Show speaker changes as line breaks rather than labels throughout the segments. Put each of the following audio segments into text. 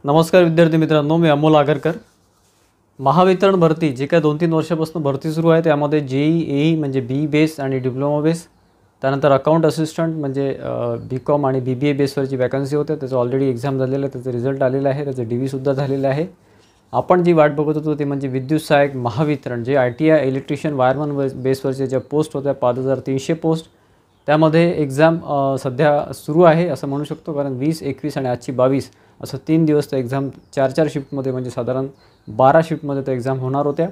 नमस्कार विद्यार्थी मित्रांनो, मी अमोल आगरकर। महावितरण भरती जे काय 2-3 वर्षापासून भरती सुरू आहे त्यामध्ये JEE म्हणजे बी बेस आणि डिप्लोमा बेस, त्यानंतर अकाउंट असिस्टंट म्हणजे BCom आणि BBA बेसवरची वॅकन्सी होते। त्याचं ऑलरेडी एक्झाम झालेलं आहे, त्याचं रिझल्ट आलेला आहे, त्याचं DV सुद्धा झालेलं आहे। आपण जी वाट बघत होतो ते म्हणजे विद्युत सहाय्यक महावितरण, जे ITI इलेक्ट्रिशियन वायरमन बेसवरचे ज्या पोस्ट होत्या 5300 पोस्ट, त्यामध्ये एक्झाम सध्या सुरू आहे असं म्हणू शकतो। कारण 20, 21 आणि आजची 22 असं 3 दिवस त्या एक्झाम 4-4 शिफ्टमध्ये म्हणजे साधारण 12 शिफ्टमध्ये त्या एक्झाम होणार होत्या।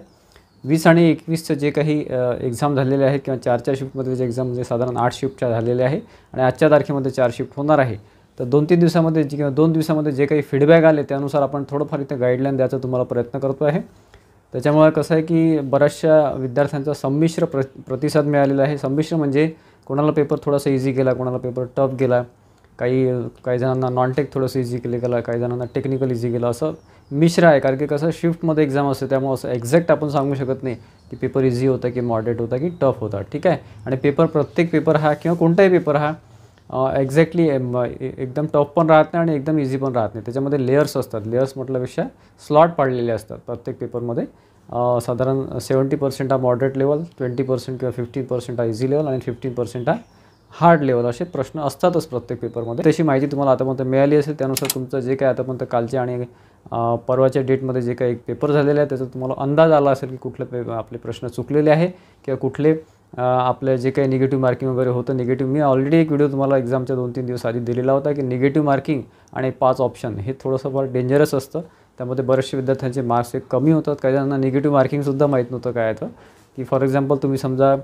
20 आणि 21चं जे काही एक्झाम झालेले आहे किंवा 4-4 शिफ्टमध्ये जे एक्झाम म्हणजे साधारण 8 शिफ्टच्या झालेल्या आहे आणि आजच्या तारखेमध्ये 4 शिफ्ट होणार आहे। तर 2-3 दिवसामध्ये किंवा 2 दिवसामध्ये जे काही फीडबॅक आले त्यानुसार आपण थोडंफार इथे गाईडलाईन द्यायचा तुम्हाला प्रयत्न करतो आहे। त्याच्यामुळे कसं आहे की बऱ्याचशा विद्यार्थ्यांचा संमिश्र प्रतिसाद मिळालेला आहे। संमिश्र म्हणजे कोणाला पेपर थोडासा इझी गेला, कोणाला पेपर टफ गेला, काही जणांना नॉन टेक थोडंसं इझी गेलं, काही जणांना टेक्निकल इझी गेलं, असं मिश्र आहे। कारण की कसं शिफ्टमध्ये एक्झाम असते त्यामुळे असं एक्झॅक्ट आपण सांगू शकत नाही की पेपर इझी होता की मॉडरेट होता की टफ होता, ठीक आहे। आणि प्रत्येक पेपर हा किंवा कोणताही पेपर हा एक्झॅक्टली एकदम टफ पण राहत नाही आणि एकदम इझी पण राहत नाही। त्याच्यामध्ये लेयर्स असतात, लेयर्स म्हटल्यापेक्षा स्लॉट पाडलेले असतात प्रत्येक पेपरमध्ये। साधारण 70% हा मॉडरेट लेवल, 20% किंवा 15% हा इझी लेवल आणि 15% हा हार्ड लेवल असे प्रश्न असतातच प्रत्येक पेपरमध्ये। तशी माहिती तुम्हाला आतापर्यंत मिळाली असेल, त्यानुसार तुमचं जे काय आतापर्यंत कालच्या आणि परवाच्या डेटमध्ये जे काही पेपर झालेले आहे त्याचा तुम्हाला अंदाज आला असेल की कुठले आपले प्रश्न चुकलेले आहे किंवा कुठले आपले जे काही निगेटिव्ह मार्किंग वगैरे होतं। निगेटिव्ह मी ऑलरेडी एक व्हिडिओ तुम्हाला एक्झामच्या 2-3 दिवस आधी दिलेला होता की निगेटिव्ह मार्किंग आणि 5 ऑप्शन हे थोडंसं फार डेंजरस असतं। त्यामध्ये बरेचसे विद्यार्थ्यांचे मार्क्स एक कमी होतात, काही जणांना निगेटिव्ह मार्किंगसुद्धा माहीत नव्हतं काय आहे की फॉर एक्झाम्पल तुम्ही समजा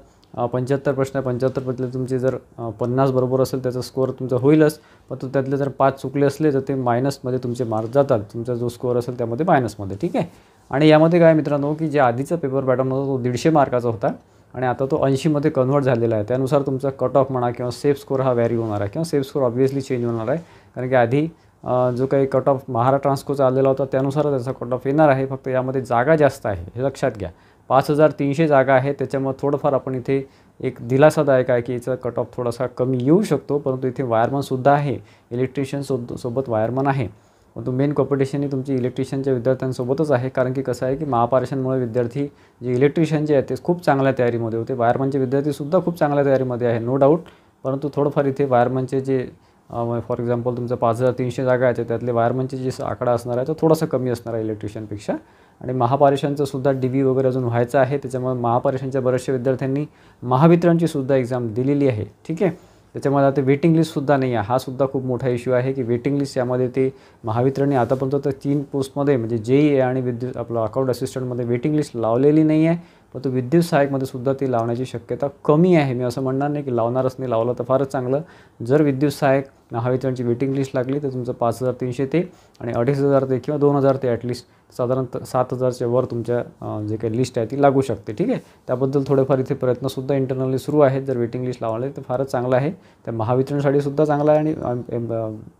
75 प्रश्न 75 मधले तुमचे जर 50 बरोबर असेल त्याचा स्कोअर तुमचा होईलच, पण त्यातले जर 5 चुकले असले तर ते मायनसमध्ये तुमचे मार्क्स जातात, तुमचा जो स्कोअर असेल त्यामध्ये मायनसमध्ये, ठीक आहे। आणि यामध्ये काय मित्रांनो की जे आधीचा पेपर पॅटर्न होता तो 150 मार्काचा होता आणि आता तो 80मध्ये कन्व्हर्ट झालेला आहे। त्यानुसार तुमचा कट ऑफ म्हणा किंवा सेफ स्कोअर हा व्हॅरी होणार आहे किंवा सेफ स्कोअर ऑब्व्हियसली चेंज होणार आहे। कारण की आधी जो काही कट ऑफ महाराष्ट्र ट्रान्सकोचा आलेला होता त्यानुसार त्याचा कट ऑफ येणार आहे, फक्त यामध्ये जागा जास्त आहे हे लक्षात घ्या। 5300 जागा आहे, त्याच्यामुळे थोडंफार आपण इथे एक दिलासादायक आहे की याचा कट ऑफ थोडासा कमी येऊ शकतो। परंतु इथे वायरमनसुद्धा आहे, इलेक्ट्रिशियन सोबत वायरमन आहे, परंतु मेन कॉम्पिटिशन ही तुमची इलेक्ट्रिशियनच्या विद्यार्थ्यांसोबतच आहे। कारण की कसं आहे की महापारेषणमुळे विद्यार्थी जे इलेक्ट्रिशियनचे आहेत ते खूप चांगल्या तयारीमध्ये होते, वायरमनचे विद्यार्थीसुद्धा खूप चांगल्या तयारीमध्ये आहे, नो डाऊट। परंतु थोडंफार इथे वायरमनचे जे फॉर एक्झाम्पल तुमचं 5300 जागा आहेत त्यातले वायरमनचे जे आकडा असणार आहे तो थोडासा कमी असणार आहे इलेक्ट्रिशियनपेक्षा। आणि महापारेषणचं सुद्धा DV वगैरे अजून व्हायचं आहे, त्याच्यामुळे महापारेषणच्या बऱ्याचशा विद्यार्थ्यांनी महावितरणची सुद्धा एक्झाम दिलेली आहे, ठीक आहे। त्याच्यामध्ये आता वेटिंग लिस्टसुद्धा नाही आहे, हा सुद्धा खूप मोठा इश्यू आहे की वेटिंग लिस्ट यामध्ये ते महावितरणने आतापर्यंत तर 3 पोस्टमध्ये म्हणजे JEE आणि आपलं अकाउंट असिस्टंटमध्ये वेटिंग लिस्ट लावलेली नाही आहे, परंतु विद्युत सहाय्यकमध्ये सुद्धा ती लावण्याची शक्यता कमी आहे। मी असं म्हणणार नाही की लावणारच नाही, लावलं तर फारच चांगलं। जर विद्युत सहाय्यक महावितरणची वेटिंग लिस्ट लागली तर तुमचं 5300 ते आणि 2500 ते किंवा 2000 ते ॲटलिस्ट साधारण 7000च्या वर तुमच्या जे काही लिस्ट आहे ती लागू शकते, ठीक आहे। त्याबद्दल थोडेफार इथे प्रयत्नसुद्धा इंटरनली सुरू आहेत। जर वेटिंग लिस्ट लावले तर फारच चांगलं आहे, त्या महावितरणसाठी सुद्धा चांगलं आहे आणि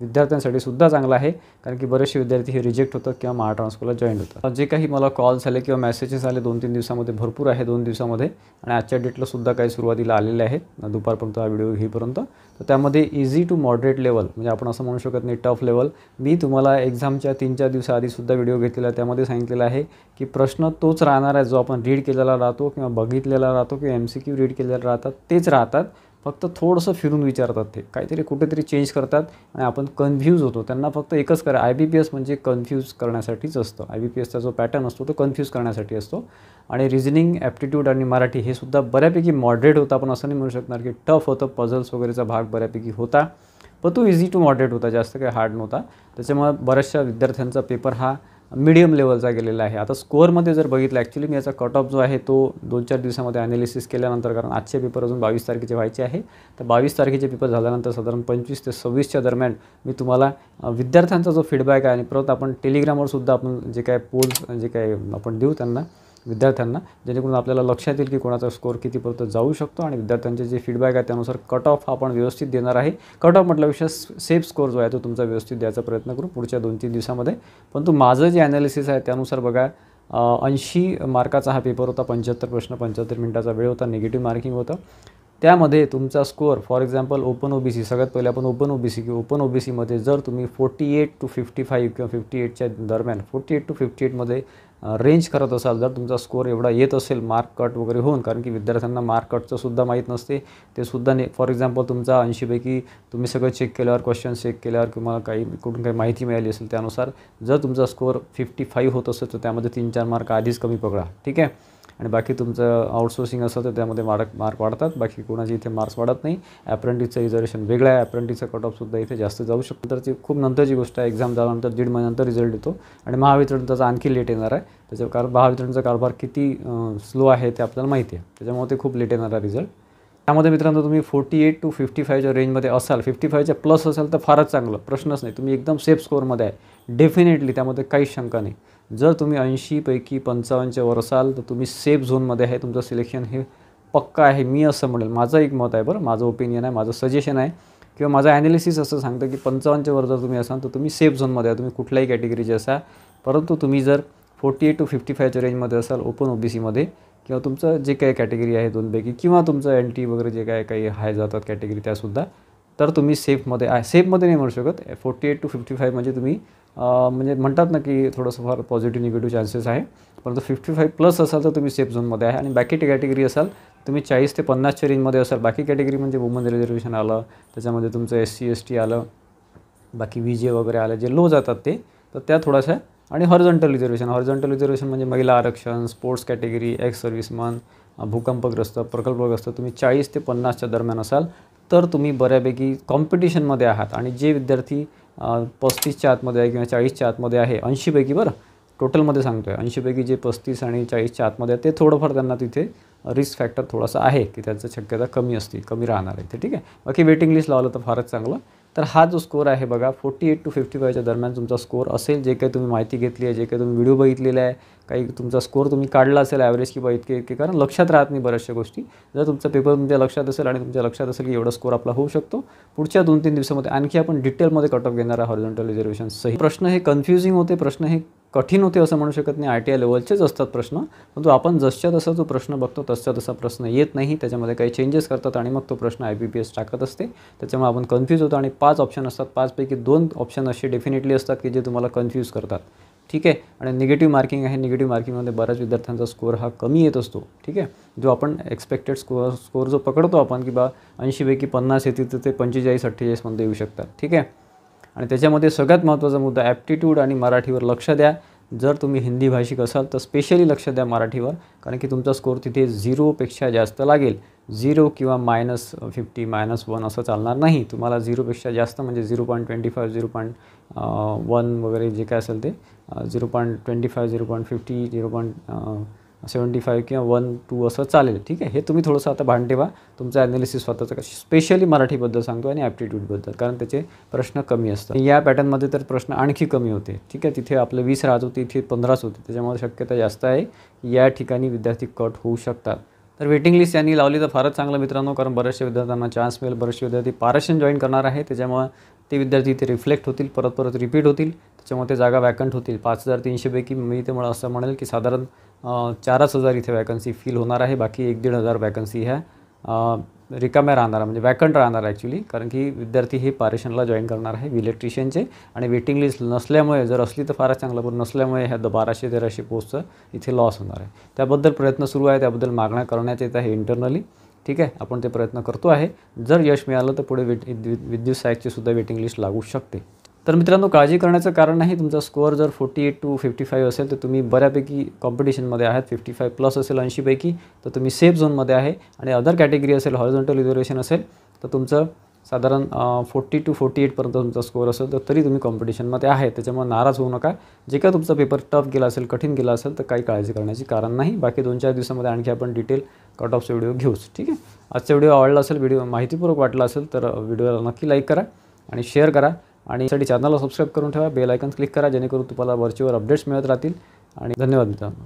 विद्यार्थ्यांसाठी सुद्धा चांगलं आहे। कारण की बरेचसे विद्यार्थी हे रिजेक्ट होतात किंवा महाराष्ट्र ट्रान्सकोला जॉईन होतात। जे काही मला कॉल झाले किंवा मेसेजेस आले 2-3 दिवसामध्ये भरपूर आहे, 2 दिवसामध्ये आणि आजच्या डेटला सुद्धा काही सुरुवातीला आलेले आहेत दुपारपर्यंत हा व्हिडिओ घेईपर्यंत। तर त्यामध्ये इझी टू मॉडरेट लेवल म्हणजे आपण असं म्हणू शकत नाही टफ लेवल। मी तुम्हाला एक्झामच्या 3-4 दिवसाआधीसुद्धा व्हिडिओ घेतलेला आहे, त्यामध्ये सांगितलेलं आहे की प्रश्न तोच राहणार आहे जो आपण रीड केलेला राहतो किंवा बघितलेला राहतो किंवा MCQ रीड केलेला राहतात तेच राहतात, फक्त थोडंसं फिरून विचारतात, ते काहीतरी कुठेतरी चेंज करतात आणि आपण कन्फ्यूज होतो। त्यांना फक्त एकच करा, IBPS म्हणजे कन्फ्यूज करण्यासाठीच असतं, IBPSचा जो पॅटर्न असतो तो कन्फ्यूज करण्यासाठी असतो। आणि रिजनिंग, ॲप्टिट्यूड आणि मराठी हे सुद्धा बऱ्यापैकी मॉडरेट होतं, आपण असं नाही म्हणू शकणार की टफ होतं, पझल्स वगैरेचा भाग बऱ्यापैकी होता, पण तो इझी टू मॉडरेट होता, जास्त काही हार्ड नव्हता। त्याच्यामुळे बऱ्याचशा विद्यार्थ्यांचा पेपर हा मीडियम लेवलचा गेलेला आहे। आता स्कोअरमध्ये जर बघितलं ॲक्च्युली मी याचा कट ऑफ जो आहे तो 2-4 दिवसामध्ये ॲनालिसिस केल्यानंतर, कारण आजचे पेपर अजून 22 तारखेचे व्हायचे आहे, तर 22 तारखेचे पेपर झाल्यानंतर साधारण 25 ते 26च्या दरम्यान मी तुम्हाला विद्यार्थ्यांचा जो फीडबॅक आहे आणि परत आपण टेलिग्रामवर सुद्धा आपण जे काय पोल्स जे काय आपण देऊ त्यांना विद्यार्थ्यांना, जेणेकरून आपल्याला लक्षात येईल की कोणाचा स्कोअर कितीपर्यंत जाऊ शकतो आणि विद्यार्थ्यांचे जे फीडबॅक आहे त्यानुसार कट ऑफ आपण व्यवस्थित देणार आहे। कट ऑफ म्हटल्यापेक्षा सेफ स्कोअर जो आहे तो तुमचा व्यवस्थित द्यायचा प्रयत्न करू पुढच्या 2-3 दिवसामध्ये। परंतु माझं जे ॲनालिसिस आहे त्यानुसार बघा 80 मार्काचा हा पेपर होता, 75 प्रश्न, 75 मिनिटाचा वेळ होता, निगेटिव्ह मार्किंग होतं। त्यामध्ये तुमचा score for example open OBC, सगळ्यात पहिले आपण ओपन OBC किंवा ओपन OBCमध्ये जर तुम्ही 48 to 55 किंवा 58च्या दरम्यान 48 to 58मध्ये रेंज करत असाल, जर तुमचा स्कोअर एवढा येत असेल मार्क कट वगैरे होऊन, कारण की विद्यार्थ्यांना मार्क कटचं सुद्धा माहीत नसते, ते सुद्धा फॉर एक्झाम्पल तुमचा 80पैकी तुम्ही सगळं चेक केल्यावर, क्वेश्चन चेक केल्यावर किंवा कुठून काही माहिती मिळाली असेल त्यानुसार जर तुमचा स्कोअर 55 होत असेल तर त्यामध्ये 3-4 मार्क आधीच कमी पकडा, ठीक आहे. आणि बाकी तुमचं आउटसोर्सिंग असेल तर त्यामध्ये मार्क वाढतात, बाकी कोणाची इथे मार्क्स वाढत नाही. ॲप्रेंटिसचं रिझर्वेशन वेगळं आहे, ॲप्रेंटिसचा कट ऑफसुद्धा इथे जास्त जाऊ शकतो. तर ती खूप नंतरची गोष्ट आहे, एक्झाम झाल्यानंतर 1.5 महिन्यानंतर रिझल्ट येतो आणि महावितरणचा आणखी लेट येणार आहे. कारण महावितरणचा कारभार किती स्लो आहे ते आपल्याला माहिती आहे, त्याच्यामुळे ते खूप लेट येणार आहे रिझल्ट. त्यामध्ये मित्रांनो तुम्ही 48 to 55च्या रेंजमध्ये असाल, 55च्या प्लस असाल तर फारच चांगलं, प्रश्नच नाही, तुम्ही एकदम सेफ स्कोअरमध्ये आहे डेफिनेटली, त्यामध्ये काहीच शंका नाही. जर तुम्ही 80पैकी 55च्या वर असाल तर तुम्ही सेफ झोनमध्ये आहे, तुमचं सिलेक्शन हे पक्का आहे, मी असं म्हणेल. माझं एक मत आहे बरं, माझं ओपिनियन आहे, माझं सजेशन आहे किंवा माझं ॲनालिसिस असं सांगतं की 55च्या वर जर तुम्ही असाल तर तुम्ही सेफ झोनमध्ये आहे, तुम्ही कुठल्याही कॅटेगरीचे असा. परंतु तुम्ही जर 48 to 55च्या रेंजमध्ये असाल ओपन OBCमध्ये किंवा तुमचं जे काही कॅटेगरी आहे दोनपैकी किंवा तुमचं NT वगैरे जे काही हाय जातात कॅटेगरी त्यासुद्धा, तर तुम्ही सेफमध्ये आहे. सेफमध्ये नाही म्हणू शकत, 48 to 55 म्हणजे तुम्ही म्हणजे म्हणतात ना की थोडंसं फार पॉझिटिव्ह निगेटिव्ह चान्सेस आहे, परंतु 55 प्लस असाल तर तुम्ही सेफ झोनमध्ये आहे. आणि बाकी कॅटेगरी असाल तुम्ही 40 ते 50च्या रेंजमध्ये असाल, बाकी कॅटेगरी म्हणजे वुमन रिझर्वेशन आलं, त्याच्यामध्ये तुमचं SC ST आलं, बाकी VJ वगैरे आलं जे लो जातात ते, तर त्या थोड्याशा. आणि हॉरिझॉन्टल रिझर्वेशन म्हणजे महिला आरक्षण, स्पोर्ट्स कॅटेगरी, एक्स सर्व्हिसमन, भूकंपग्रस्त, प्रकल्पग्रस्त, तुम्ही 40 ते 50च्या दरम्यान असाल तर तुम्ही बऱ्यापैकी कॉम्पिटिशनमध्ये आहात. आणि जे विद्यार्थी 35च्या आतमध्ये आहे किंवा 40च्या आतमध्ये आहे, 80पैकी बरं टोटलमध्ये सांगतो आहे, 80पैकी जे 35 आणि 40च्या आतमध्ये आहे ते थोडंफार त्यांना तिथे रिस्क फॅक्टर थोडासा आहे की त्याचं शक्यता कमी असते, कमी राहणार आहे ते, ठीक आहे. बाकी वेटिंग लिस्ट लावलं तर फारच चांगलं. तर हा जो स्कोअर आहे बघा 48 to 55च्या दरम्यान तुमचा स्कोअर असेल, जे काही तुम्ही माहिती घेतली आहे, जे काही तुम्ही व्हिडिओ बघितलेला आहे, काही तुमचा स्कोअर तुम्ही काढला असेल ॲव्हरेज किंवा इतके कारण लक्षात राहत नाही बऱ्याचशा गोष्टी. जर तुमचा पेपर तुमच्या लक्षात असेल आणि तुमच्या लक्षात असेल की एवढा स्कोअर आपला होऊ शकतो, पुढच्या 2-3 दिवसामध्ये आणखी आपण डिटेलमध्ये कट ऑफ घेणार आहे हॉरिझॉन्टल रिझर्वेशन सही. प्रश्न हे कन्फ्युजिंग होते, प्रश्न हे कठीण होते असं म्हणू शकत नाही, ITI लेवलचेच असतात प्रश्न, परंतु आपण जसच्या तसा जो प्रश्न बघतो तसच्या तसा प्रश्न येत नाही, त्याच्यामध्ये काही चेंजेस करतात आणि मग तो प्रश्न IBPS टाकत असते, त्याच्यामुळे आपण कन्फ्यूज होतो. आणि 5 ऑप्शन असतात, 5पैकी 2 ऑप्शन असे डेफिनेटली असतात की जे तुम्हाला कन्फ्यूज करतात, ठीक आहे. आणि निगेटिव्ह मार्किंग आहे, निगेटिव्ह मार्किंगमध्ये बऱ्याच विद्यार्थ्यांचा स्कोअर हा कमी येत असतो, ठीक आहे. जो आपण एक्सपेक्टेड स्कोअर जो पकडतो आपण की 80पैकी 50 येतील तर ते 45-48मध्ये येऊ शकतात, ठीक आहे. आणि त्याच्यामध्ये सगळ्यात महत्त्वाचा मुद्दा ॲप्टिट्यूड आणि मराठीवर लक्ष द्या. जर तुम्ही हिंदी भाषिक असाल तर स्पेशली लक्ष द्या मराठीवर, कारण की तुमचा स्कोअर तिथे 0पेक्षा जास्त लागेल. 0 किंवा -50 -1 असं चालणार नाही, तुम्हाला 0पेक्षा जास्त म्हणजे 0.25 0.1 वगैरे जे काय असेल ते 0.25 0.50 0.75 किंवा 1-2 असं चालेल, ठीक आहे. हे तुम्ही थोडंसं आता भान ठेवा, तुमचं ॲनालिसिस स्वतःचं स्पेशली मराठीबद्दल सांगतो आणि ॲप्टिट्यूडबद्दल, कारण त्याचे प्रश्न कमी असतात. या पॅटर्नमध्ये तर प्रश्न आणखी कमी होते, ठीक आहे. तिथे आपलं 20 राहत होते, इथे 15च होते, त्याच्यामुळे शक्यता जास्त आहे या ठिकाणी विद्यार्थी कट होऊ शकतात. तर वेटिंग लिस्ट यांनी लावली तर फारच चांगलं मित्रांनो, कारण बऱ्याचशा विद्यार्थ्यांना चान्स मिळेल. बरेचसे विद्यार्थी पारेशन जॉईन करणार आहे, त्याच्यामुळे ते विद्यार्थी इथे रिफ्लेक्ट होतील, परत रिपीट होतील, त्याच्यामुळे ते जागा वॅकंट होतील. 5300पैकी मी ते मला असं म्हणेल की साधारण 4,000 इथे वॅकन्सी फिल होणार आहे, बाकी 1,500 वॅकन्सी ह्या रिकाम्या राहणार, म्हणजे वॅकंट राहणार ॲक्च्युली, कारण की विद्यार्थी हे पारेशनला जॉईन करणार आहे इलेक्ट्रिशियनचे. आणि वेटिंग लिस्ट नसल्यामुळे, जर असली तर फारच चांगलं, पण नसल्यामुळे ह्या 1200-1300 पोस्टचं इथे लॉस होणार आहे. त्याबद्दल प्रयत्न सुरू आहे, त्याबद्दल मागण्या करण्यात येत आहे इंटरनली, ठीक आहे. आपण ते प्रयत्न करतो आहे, जर यश मिळालं तर पुढे विद्युत सहाय्यकची सुद्धा वेटिंग लिस्ट लागू शकते. तर मित्रांनो काळजी करण्याचं कारण नाही, तुमचा स्कोअर जर 48 to 55 असेल तर तुम्ही बऱ्यापैकी कॉम्पिटिशनमध्ये आहात. 55 प्लस असेल 80पैकी तर तुम्ही सेफ झोनमध्ये आहे. आणि अदर कॅटेगरी असेल, हॉरिझॉन्टल रिझर्वेशन असेल तर तुमचं साधारण 40 to 48पर्यंत तुमचा स्कोअर असेल तर तरी तुम्ही कॉम्पिटिशनमध्ये आहे, त्याच्यामुळे नाराज होऊ नका. जे काय तुमचा पेपर टफ गेला असेल, कठीण गेला असेल तर काही काळजी करण्याची कारण नाही. बाकी 2-4 दिवसामध्ये आणखी आपण डिटेल कट ऑफचा व्हिडिओ घेऊच, ठीक आहे. आजचा व्हिडिओ आवडला असेल, व्हिडिओ माहितीपूर्वक वाटला असेल तर व्हिडिओला नक्की लाईक करा आणि शेअर करा. आणि यासाठी चॅनलला सबस्क्राईब करून ठेवा, बेल आयकॉन क्लिक करा, जेणेकरून तुम्हाला वरचेवर अपडेट्स मिळत राहतील. आणि धन्यवाद मित्रांनो.